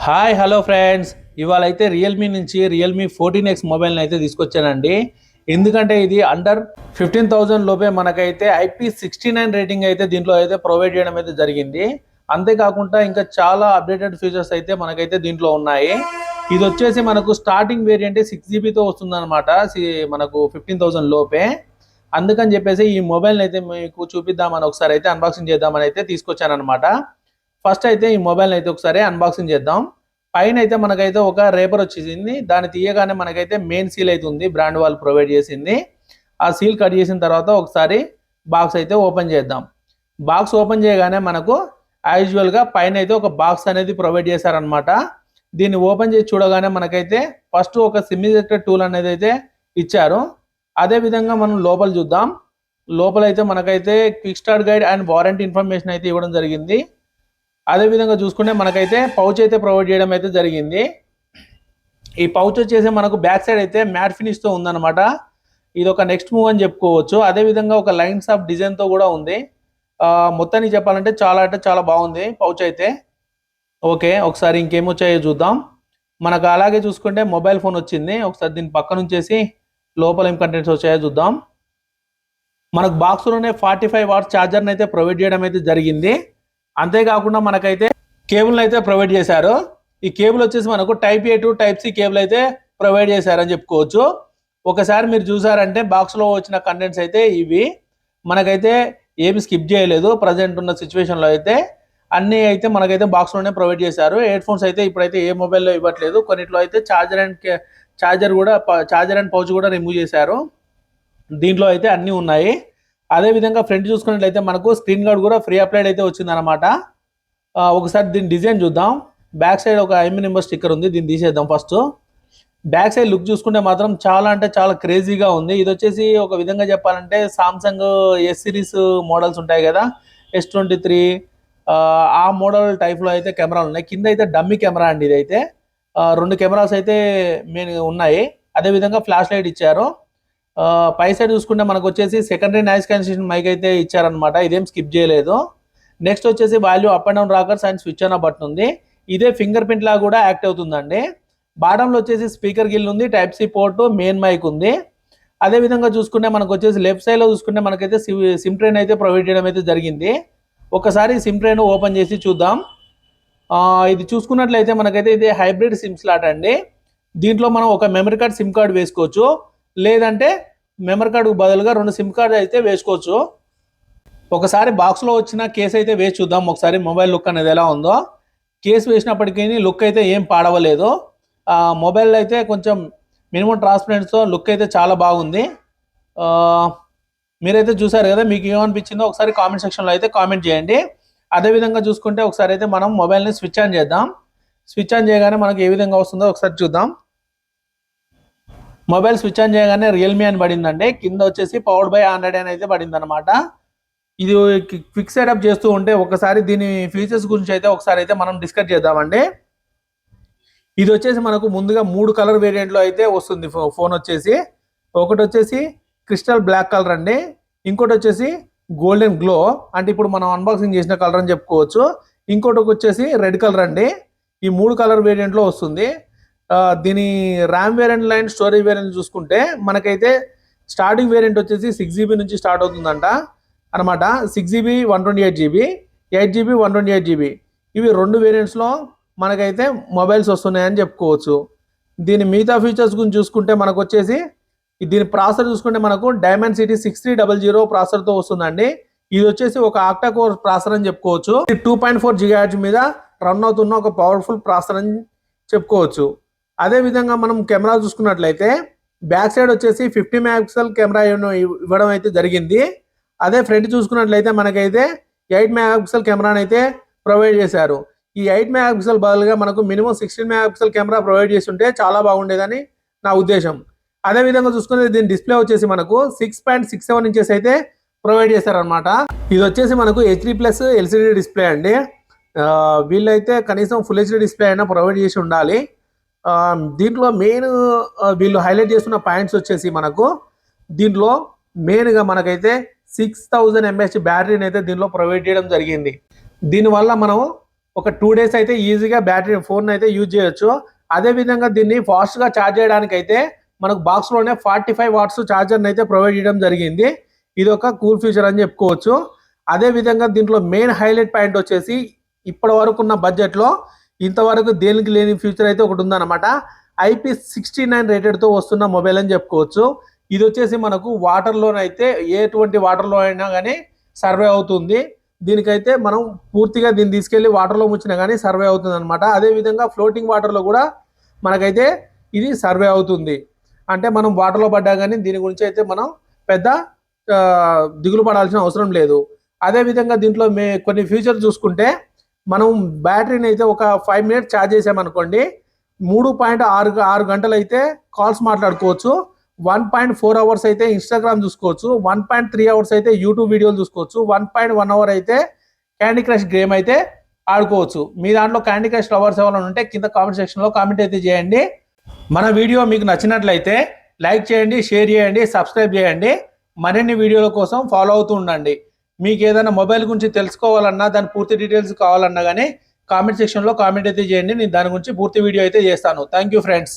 Hi hello friends, ఇవాళ అయితే Realme నుంచి రియల్మీ 14X మొబైల్ని అయితే తీసుకొచ్చానండి. ఎందుకంటే ఇది అండర్ 15,000 లోపే మనకైతే IP69 రేటింగ్ అయితే దీంట్లో అయితే ప్రొవైడ్ చేయడం అయితే జరిగింది. అంతేకాకుండా ఇంకా చాలా అప్డేటెడ్ ఫీచర్స్ అయితే మనకైతే దీంట్లో ఉన్నాయి. ఇది వచ్చేసి మనకు స్టార్టింగ్ వేరియంట్ 6GB వస్తుందన్నమాట, మనకు 15,000 లోపే. అందుకని చెప్పేసి ఈ మొబైల్ని అయితే మీకు చూపిద్దామని ఒకసారి అయితే అన్బాక్సింగ్ చేద్దామని అయితే తీసుకొచ్చాను అనమాట. ఫస్ట్ అయితే ఈ మొబైల్ని అయితే ఒకసారి అన్బాక్సింగ్ చేద్దాం. పైన అయితే మనకైతే ఒక రేపర్ వచ్చేసింది. దాన్ని తీయగానే మనకైతే మెయిన్ సీల్ అయితే ఉంది, బ్రాండ్ వాళ్ళు ప్రొవైడ్ చేసింది. ఆ సీల్ కట్ చేసిన తర్వాత ఒకసారి బాక్స్ అయితే ఓపెన్ చేద్దాం. బాక్స్ ఓపెన్ చేయగానే మనకు యూజువల్గా పైన అయితే ఒక బాక్స్ అనేది ప్రొవైడ్ చేశారనమాట. దీన్ని ఓపెన్ చేసి చూడగానే మనకైతే ఫస్ట్ ఒక సిమ్ ఇజెక్టర్ టూల్ అనేది అయితే ఇచ్చారు. అదేవిధంగా మనం లోపల చూద్దాం. లోపల అయితే మనకైతే quick start guide and warranty information అయితే ఇవ్వడం జరిగింది. అదేవిధంగా చూసుకుంటే మనకైతే పౌచ్ అయితే ప్రొవైడ్ చేయడం అయితే జరిగింది. ఈ పౌచ్ వచ్చేసి మనకు బ్యాక్ సైడ్ అయితే మ్యాట్ ఫినిష్తో ఉందన్నమాట. ఇది ఒక నెక్స్ట్ మూవ్ అని చెప్పుకోవచ్చు. అదేవిధంగా ఒక లైన్స్ ఆఫ్ డిజైన్తో కూడా ఉంది. మొత్తానికి చెప్పాలంటే చాలా అంటే చాలా బాగుంది పౌచ్ అయితే. ఓకే, ఒకసారి ఇంకేమొచ్చాయో చూద్దాం. మనకు అలాగే చూసుకుంటే మొబైల్ ఫోన్ వచ్చింది. ఒకసారి దీని పక్క నుంచేసి లోపల ఏం కంటెంట్స్ వచ్చాయో చూద్దాం. మనకు బాక్స్లోనే 45 వాట్స్ ఛార్జర్ని అయితే ప్రొవైడ్ చేయడం అయితే జరిగింది. అంతేకాకుండా మనకైతే కేబుల్ అయితే ప్రొవైడ్ చేశారు. ఈ కేబుల్ వచ్చేసి మనకు type A to type C cable అయితే ప్రొవైడ్ చేశారని చెప్పుకోవచ్చు. ఒకసారి మీరు చూసారంటే బాక్స్లో వచ్చిన కంటెంట్స్ అయితే ఇవి. మనకైతే ఏమి స్కిప్ చేయలేదు. ప్రజెంట్ ఉన్న సిచ్యువేషన్లో అయితే అన్నీ అయితే మనకైతే బాక్స్లోనే ప్రొవైడ్ చేశారు. హెడ్ ఫోన్స్ అయితే ఇప్పుడైతే ఏ మొబైల్లో ఇవ్వట్లేదు. కొన్నిట్లో అయితే ఛార్జర్ అండ్ పౌచ్ కూడా రిమూవ్ చేశారు. దీంట్లో అయితే అన్నీ ఉన్నాయి. అదేవిధంగా ఫ్రంట్ చూసుకున్నట్లయితే మనకు స్క్రీన్ గార్డ్ కూడా ఫ్రీ అప్లైడ్ అయితే వచ్చిందనమాట. ఒకసారి దీని డిజైన్ చూద్దాం. బ్యాక్ సైడ్ ఒక ఐఎంఈ నెంబర్ స్టిక్కర్ ఉంది, దీన్ని తీసేద్దాం. ఫస్ట్ బ్యాక్ సైడ్ లుక్ చూసుకుంటే మాత్రం చాలా అంటే చాలా క్రేజీగా ఉంది. ఇది వచ్చేసి ఒక విధంగా చెప్పాలంటే సామ్సంగ్ ఎస్ సిరీస్ మోడల్స్ ఉంటాయి కదా, S23 ఆ మోడల్ టైప్లో అయితే కెమెరాలు ఉన్నాయి. కింద అయితే డమ్మీ కెమెరా అండి. ఇది అయితే 2 కెమెరాస్ అయితే మెయిన్ ఉన్నాయి. అదేవిధంగా ఫ్లాష్ లైట్ ఇచ్చారు. పై సైడ్ చూసుకుంటే మనకు వచ్చేసి సెకండరీ నాయిస్ క్యాన్సిలేషన్ మైక్ అయితే ఇచ్చారనమాట. ఇదేం స్కిప్ చేయలేదు. నెక్స్ట్ వచ్చేసి value up and down rockers and switch on button ఉంది. ఇదే ఫింగర్ ప్రింట్ లా కూడా యాక్ట్ అవుతుందండి. బాటంలో వచ్చేసి స్పీకర్ గిల్ ఉంది, type C port, main mic ఉంది. అదేవిధంగా చూసుకుంటే మనకు వచ్చేసి లెఫ్ట్ సైడ్లో చూసుకుంటే మనకైతే సిమ్ ట్రైన్ అయితే ప్రొవైడ్ చేయడం అయితే జరిగింది. ఒకసారి సిమ్ ట్రైన్ ఓపెన్ చేసి చూద్దాం. ఇది చూసుకున్నట్లయితే మనకైతే ఇది హైబ్రిడ్ సిమ్ స్లాట్ అండి. దీంట్లో మనం ఒక మెమరీ కార్డ్ సిమ్ కార్డ్ వేసుకోవచ్చు, లేదంటే మెమరీ కార్డుకు బదులుగా 2 సిమ్ కార్డు అయితే వేసుకోవచ్చు. ఒకసారి బాక్స్లో వచ్చిన కేసు అయితే వేసి చూద్దాం. ఒకసారి మొబైల్ లుక్ అనేది ఎలా ఉందో. కేసు వేసినప్పటికీ లుక్ అయితే ఏం పాడవలేదు. మొబైల్ అయితే కొంచెం మినిమం ట్రాన్స్పరెంట్స్తో లుక్ అయితే చాలా బాగుంది. మీరైతే చూసారు కదా, మీకు ఏమనిపించిందో ఒకసారి కామెంట్ సెక్షన్లో అయితే కామెంట్ చేయండి. అదేవిధంగా చూసుకుంటే ఒకసారి అయితే మనం మొబైల్ని స్విచ్ ఆన్ చేద్దాం. స్విచ్ ఆన్ చేయగానే మనకు ఏ విధంగా వస్తుందో ఒకసారి చూద్దాం. మొబైల్ స్విచ్ ఆన్ చేయగానే రియల్మీ అని పడిందండి. కింద వచ్చేసి పవర్డ్ బై ఆండ్రాయిడ్ అని అయితే పడింది అనమాట. ఇది క్విక్ సెటప్ చేస్తూ ఉంటే ఒకసారి దీని ఫీచర్స్ గురించి అయితే ఒకసారి అయితే మనం డిస్కస్ చేద్దామండి. ఇది వచ్చేసి మనకు ముందుగా 3 కలర్ వేరియంట్లో అయితే వస్తుంది ఫోన్ వచ్చేసి. ఒకటి వచ్చేసి క్రిస్టల్ బ్లాక్ కలర్ అండి, ఇంకోటి వచ్చేసి గోల్డెన్ గ్లో అంటే ఇప్పుడు మనం అన్బాక్సింగ్ చేసిన కలర్ అని చెప్పుకోవచ్చు. ఇంకోటి వచ్చేసి రెడ్ కలర్ అండి. ఈ 3 కలర్ వేరియంట్లో వస్తుంది. దీని RAM variant line storage variant చూసుకుంటే మనకైతే స్టార్టింగ్ వేరియంట్ వచ్చేసి 6GB నుంచి స్టార్ట్ అవుతుందంట అనమాట. 6GB 128GB, 8GB 128GB ఇవి 2 వేరియంట్స్లో మనకైతే మొబైల్స్ వస్తున్నాయని చెప్పుకోవచ్చు. దీని మిగతా ఫీచర్స్ గురించి చూసుకుంటే మనకు వచ్చేసి దీని ప్రాసెసర్ చూసుకుంటే మనకు డైమెన్సిటీ 6300 ప్రాసెసర్తో వస్తుందండి. ఇది వచ్చేసి ఒక ఆక్టా కోర్ ప్రాసెసర్ అని చెప్పుకోవచ్చు. 2.4 GHz మీద రన్ అవుతున్న ఒక పవర్ఫుల్ ప్రాసెసర్ అని చెప్పుకోవచ్చు. అదేవిధంగా మనం కెమెరా చూసుకున్నట్లయితే బ్యాక్ సైడ్ వచ్చేసి 50 మెగాపిక్సెల్ కెమెరా ఇవ్వడం అయితే జరిగింది. అదే ఫ్రంట్ చూసుకున్నట్లయితే మనకైతే 8 మెగాపిక్సెల్ కెమెరాని అయితే ప్రొవైడ్ చేశారు. ఈ 8 మెగాపిక్సెల్ బదులుగా మనకు మినిమం 16 మెగాపిక్సెల్ కెమెరా ప్రొవైడ్ చేస్తుంటే చాలా బాగుండేదని నా ఉద్దేశం. అదేవిధంగా చూసుకుంటే దీని డిస్ప్లే వచ్చేసి మనకు 6.67 ఇంచెస్ అయితే ప్రొవైడ్ చేశారనమాట. ఇది వచ్చేసి మనకు HD+ LCD డిస్ప్లే అండి. వీళ్ళైతే కనీసం ఫుల్ HD డిస్ప్లే అయినా ప్రొవైడ్ చేసి ఉండాలి. దీంట్లో మెయిన్ వీళ్ళు హైలైట్ చేస్తున్న పాయింట్స్ వచ్చేసి మనకు దీంట్లో మెయిన్గా మనకైతే 6000 mAh బ్యాటరీని అయితే దీనిలో ప్రొవైడ్ చేయడం జరిగింది. దీనివల్ల మనం ఒక 2 డేస్ అయితే ఈజీగా బ్యాటరీ ఫోన్ అయితే యూజ్ చేయొచ్చు. అదే విధంగా దీన్ని ఫాస్ట్గా ఛార్జ్ చేయడానికి అయితే మనకు బాక్స్లోనే 45 వాట్స్ ఛార్జర్ని అయితే ప్రొవైడ్ చేయడం జరిగింది. ఇది ఒక కూల్ ఫీచర్ అని చెప్పుకోవచ్చు. అదే విధంగా దీంట్లో మెయిన్ హైలైట్ పాయింట్ వచ్చేసి ఇప్పటి వరకు ఉన్న బడ్జెట్లో ఇంతవరకు దేనికి లేని ఫీచర్ అయితే ఒకటి ఉందన్నమాట. IP69 రేటెడ్తో వస్తున్న మొబైల్ అని చెప్పుకోవచ్చు. ఇది వచ్చేసి మనకు వాటర్లోనైతే ఎటువంటి వాటర్లో అయినా కానీ సర్వే అవుతుంది. దీనికైతే మనం పూర్తిగా దీన్ని తీసుకెళ్లి వాటర్లో ముంచినా కానీ సర్వే అవుతుంది అనమాట. అదేవిధంగా ఫ్లోటింగ్ వాటర్లో కూడా మనకైతే ఇది సర్వే అవుతుంది. అంటే మనం వాటర్లో పడ్డా కానీ దీని గురించి అయితే మనం పెద్ద దిగులు పడాల్సిన అవసరం లేదు. అదేవిధంగా దీంట్లో కొన్ని ఫీచర్స్ చూసుకుంటే మనం బ్యాటరీని అయితే ఒక 5 మినిట్స్ ఛార్జ్ చేసామనుకోండి 3.6 గంటలు అయితే కాల్స్ మాట్లాడుకోవచ్చు. 1.4 అవర్స్ అయితే ఇన్స్టాగ్రామ్ చూసుకోవచ్చు. 1.3 అవర్స్ అయితే యూట్యూబ్ వీడియోలు చూసుకోవచ్చు. 1.1 అవర్ అయితే క్యాండీ క్రష్ గేమ్ అయితే ఆడుకోవచ్చు. మీ దాంట్లో క్యాండీ క్రష్ లవర్స్ ఎవరైనా ఉంటే కింద కామెంట్ సెక్షన్లో కామెంట్ అయితే చేయండి. మన వీడియో మీకు నచ్చినట్లయితే లైక్ చేయండి, షేర్ చేయండి, సబ్స్క్రైబ్ చేయండి. మరిన్ని వీడియోల కోసం ఫాలో అవుతూ ఉండండి. మీకు ఏదైనా మొబైల్ గురించి తెలుసుకోవాలన్నా దాని పూర్తి డీటెయిల్స్ కావాలన్నా కానీ కామెంట్ సెక్షన్లో కామెంట్ అయితే చేయండి. నేను దాని గురించి పూర్తి వీడియో అయితే చేస్తాను. Thank you friends.